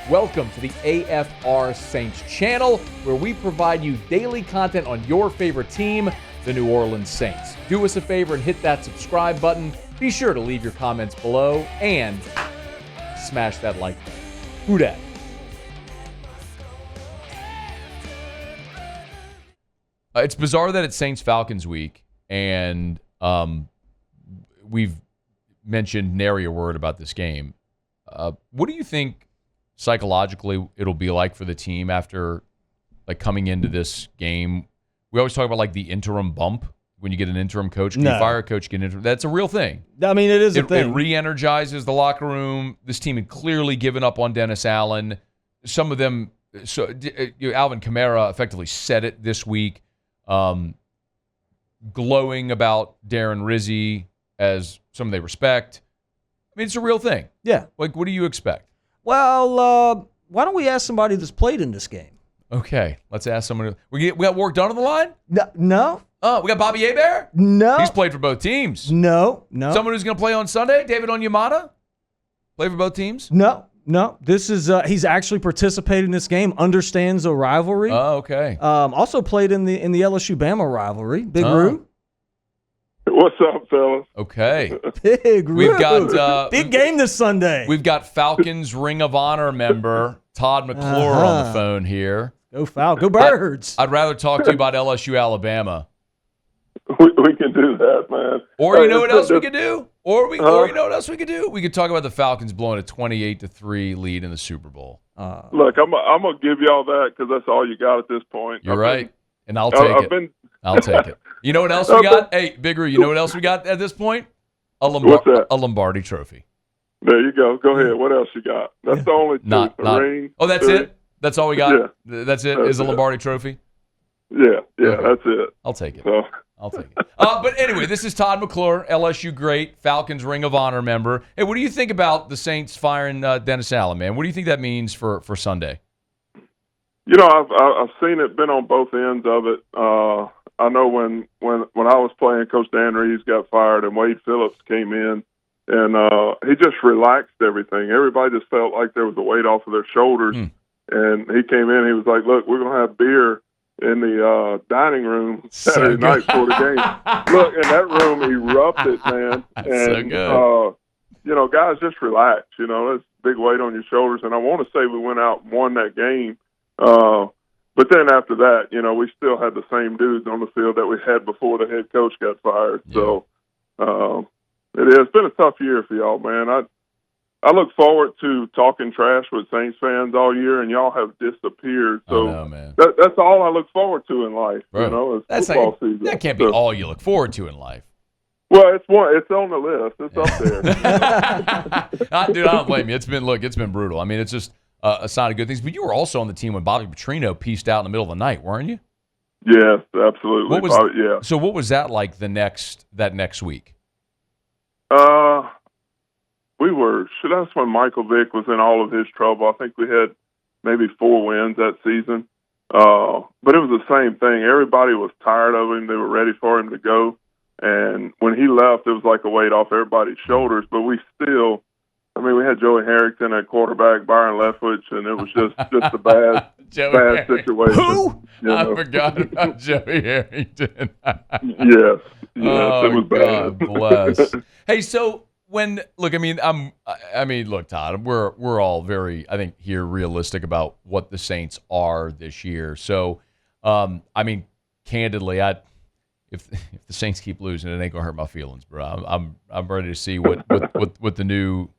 Welcome to the AFR Saints channel, where we provide you daily content on your favorite team, the New Orleans Saints. Do us a favor and hit that subscribe button. Be sure to leave your comments below and smash that like button. Who dat? It's bizarre that it's Saints Falcons week, and we've mentioned nary a word about this game. What do you think psychologically it'll be like for the team after coming into this game? We always talk about the interim bump when you get an interim coach. Can you fire a coach, get an interim? That's a real thing. I mean, it is a thing. It re-energizes the locker room. This team had clearly given up on Dennis Allen. Some of them, Alvin Kamara effectively said it this week, glowing about Darren Rizzi as someone they respect. I mean, it's a real thing. Yeah. What do you expect? Well, why don't we ask somebody that's played in this game? Okay, let's ask someone. We got work done on the line? No. Oh, we got Bobby Hebert? No. He's played for both teams. No. Someone who's going to play on Sunday? David Onyemata? Play for both teams? No. This is he's actually participated in this game, understands the rivalry. Oh, okay. Also played in the LSU Bama rivalry. Big Roo. What's up, fellas? Okay. Big Roo. We've got big game this Sunday. We've got Falcons Ring of Honor member Todd McClure on the phone here. Go Falcons. Go Birds. I'd rather talk to you about LSU Alabama. We can do that, man. Or you know what else we could do? Or you know what else we could do? We could talk about the Falcons blowing a 28-3 lead in the Super Bowl. Look, I'm gonna give y'all that because that's all you got at this point. You're right, and I'll take it. I'll take it. You know what else we got? Hey, Big Roo, you know what else we got at this point? What's that? A Lombardi Trophy. There you go. Go ahead. What else you got? That's the only two. Ring. Oh, that's it? That's all we got? Yeah. That's it? Is a Lombardi Trophy? Yeah, Okay. That's it. I'll take it. So. I'll take it. But anyway, this is Todd McClure, LSU great, Falcons Ring of Honor member. Hey, what do you think about the Saints firing Dennis Allen, man? What do you think that means for Sunday? You know, I've seen it, been on both ends of it. I know when I was playing, Coach Dan Reeves got fired and Wade Phillips came in, and he just relaxed everything. Everybody just felt like there was a weight off of their shoulders. And he came in, he was like, look, we're going to have beer in the dining room Saturday night for the game. Look, and that room erupted, man. That's and, so good. Guys, just relax. There's big weight on your shoulders. And I want to say we went out and won that game. But then after that, we still had the same dudes on the field that we had before the head coach got fired. Yeah. So it's been a tough year for y'all, man. I look forward to talking trash with Saints fans all year, and y'all have disappeared. So man. That's all I look forward to in life. Bro, is football season. That can't be all you look forward to in life. Well, it's on the list. It's up there. Dude, I don't blame you. It's been brutal. I mean, it's just a sign of good things. But you were also on the team when Bobby Petrino pieced out in the middle of the night, weren't you? Yes, absolutely. So what was that like that next week? That's when Michael Vick was in all of his trouble. I think we had maybe 4 wins that season. But it was the same thing. Everybody was tired of him. They were ready for him to go. And when he left, it was like a weight off everybody's shoulders. But we had Joey Harrington at quarterback, Byron Leftwich, and it was just a bad situation. Who? I forgot about Joey Harrington. Yes, it was bad. God bless. Hey, so look, Todd, we're all very, I think, here realistic about what the Saints are this year. So, candidly, if the Saints keep losing, it ain't gonna hurt my feelings, bro. I'm ready to see what the new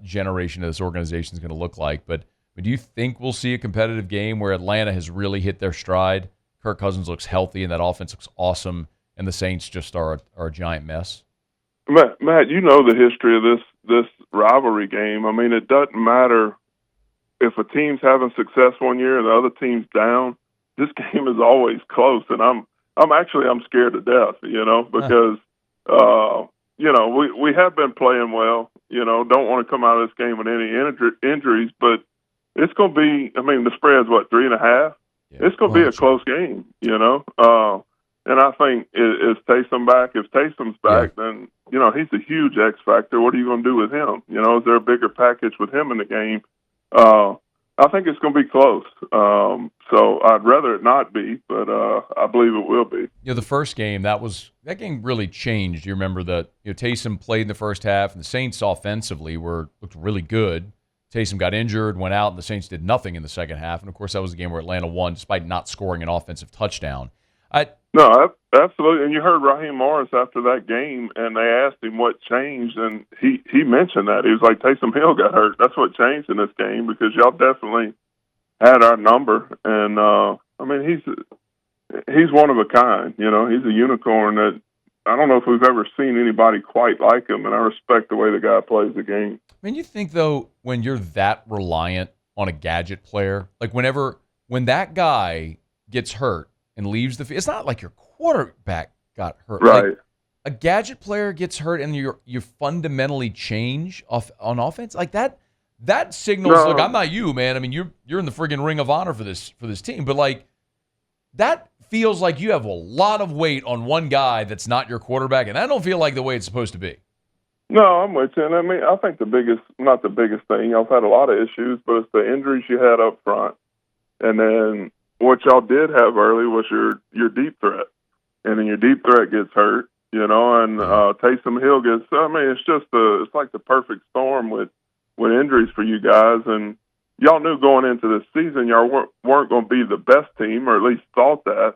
generation of this organization is going to look like. But do you think we'll see a competitive game where Atlanta has really hit their stride? Kirk Cousins looks healthy, and that offense looks awesome, and the Saints just are a giant mess. Matt, you know the history of this rivalry game. I mean, it doesn't matter if a team's having success one year and the other team's down. This game is always close, and I'm scared to death, because we have been playing well. Don't want to come out of this game with any injuries, but it's going to be. I mean, the spread's 3.5. Yeah. It's going to be a close game, And I think is Taysom back? If Taysom's back, then he's a huge X factor. What are you going to do with him? Is there a bigger package with him in the game? I think it's going to be close. So I'd rather it not be, but I believe it will be. The first game, that game really changed. You remember that Taysom played in the first half, and the Saints offensively looked really good. Taysom got injured, went out, and the Saints did nothing in the second half. And, of course, that was the game where Atlanta won despite not scoring an offensive touchdown. No, absolutely. And you heard Raheem Morris after that game, and they asked him what changed, and he mentioned that. He was like, Taysom Hill got hurt. That's what changed in this game because y'all definitely had our number. And, I mean, he's one of a kind. He's a unicorn that I don't know if we've ever seen anybody quite like him, and I respect the way the guy plays the game. I mean, you think, though, when you're that reliant on a gadget player, like when that guy gets hurt and leaves the field, it's not like your quarterback got hurt. Right. Like, a gadget player gets hurt and you fundamentally change on offense like that. That signals. No. Look, I'm not you, man. I mean, you're in the friggin' ring of honor for this team, but like that feels like you have a lot of weight on one guy that's not your quarterback, and I don't feel like the way it's supposed to be. No, I'm with you. And I mean, I think not the biggest thing. Y'all had a lot of issues, but it's the injuries you had up front, and then what y'all did have early was your deep threat, and then your deep threat gets hurt, and Taysom Hill gets. I mean, it's like the perfect storm with injuries for you guys, and y'all knew going into this season y'all weren't going to be the best team, or at least thought that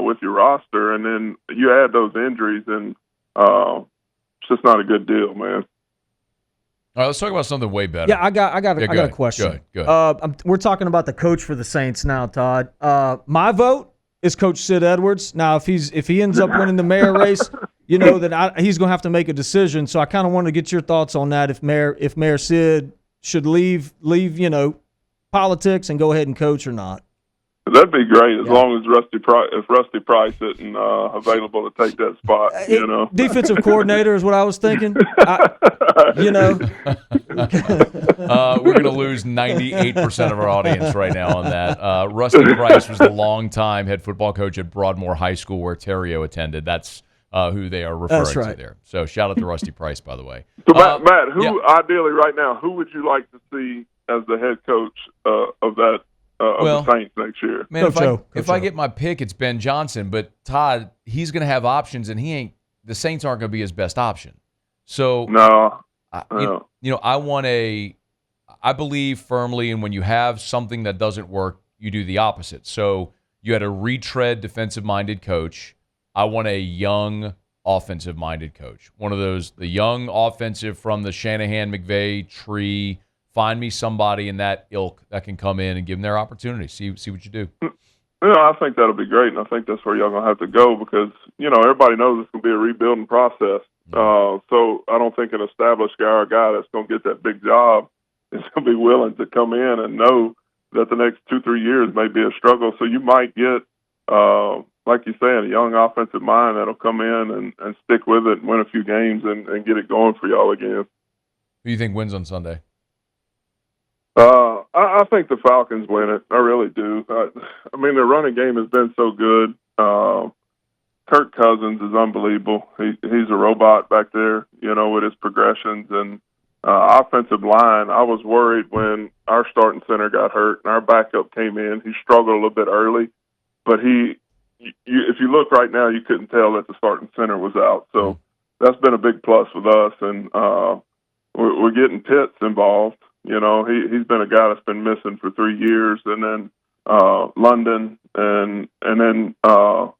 with your roster, and then you add those injuries, and it's just not a good deal, man. All right, let's talk about something way better. Yeah, I got a question. Go ahead. We're talking about the coach for the Saints now, Todd. My vote is Coach Sid Edwards. Now, if he ends up winning the mayor race, then he's going to have to make a decision. So I kind of want to get your thoughts on that. If Mayor Sid should leave, politics and go ahead and coach or not. That'd be great as long as Rusty Price isn't available to take that spot. Defensive coordinator is what I was thinking. We're going to lose 98% of our audience right now on that. Rusty Price was the longtime head football coach at Broadmoor High School where Theriot attended. That's who they are referring to there. So shout out to Rusty Price, by the way. So Matt, ideally right now, who would you like to see as the head coach of the Saints next year? Man, if I get my pick, it's Ben Johnson. But Todd, he's going to have options, and the Saints aren't going to be his best option. So no. I believe firmly in when you have something that doesn't work, you do the opposite. So you had a retread defensive-minded coach. I want a young offensive-minded coach. One of those, the young offensive from the Shanahan-McVay tree. Find me somebody in that ilk that can come in and give them their opportunity. See what you do. I think that'll be great, and I think that's where y'all going to have to go because, everybody knows it's going to be a rebuilding process. So I don't think an established guy or a guy that's going to get that big job is going to be willing to come in and know that the next 2-3 years may be a struggle. So you might get, like you said, a young offensive mind that'll come in and stick with it and win a few games and get it going for y'all again. Who do you think wins on Sunday? I think the Falcons win it. I really do. I mean, their running game has been so good. Kirk Cousins is unbelievable. He's a robot back there, with his progressions and offensive line. I was worried when our starting center got hurt and our backup came in. He struggled a little bit early, but if you look right now, you couldn't tell that the starting center was out. So that's been a big plus with us, and we're getting Pitts involved. He's been a guy that's been missing for 3 years, and then London, and then our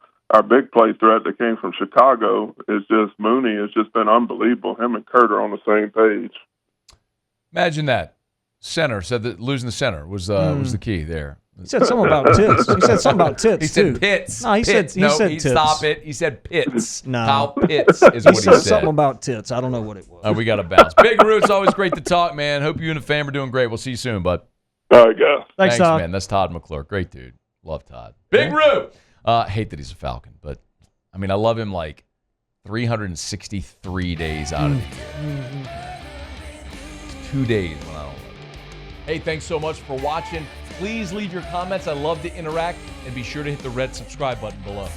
big play threat that came from Chicago is just Mooney has just been unbelievable. Him and Kurt are on the same page. Imagine that. Center said that losing the center was the key there. He said something about tits. He said something about tits. He said Pitts. No, he said tits. Stop it. He said Pitts. No. Kyle Pitts is what he said. Something about tits. I don't know what it was. We got to bounce. Big Roo, it's always great to talk, man. Hope you and the fam are doing great. We'll see you soon, bud. All right, guys. Thanks, Todd. Man. That's Todd McClure. Great dude. Love Todd. Big Roo. Hate that he's a Falcon, but I mean, I love him like 363 days out of the year. 2 days when I don't love him. Hey, thanks so much for watching. Please leave your comments. I love to interact, and be sure to hit the red subscribe button below.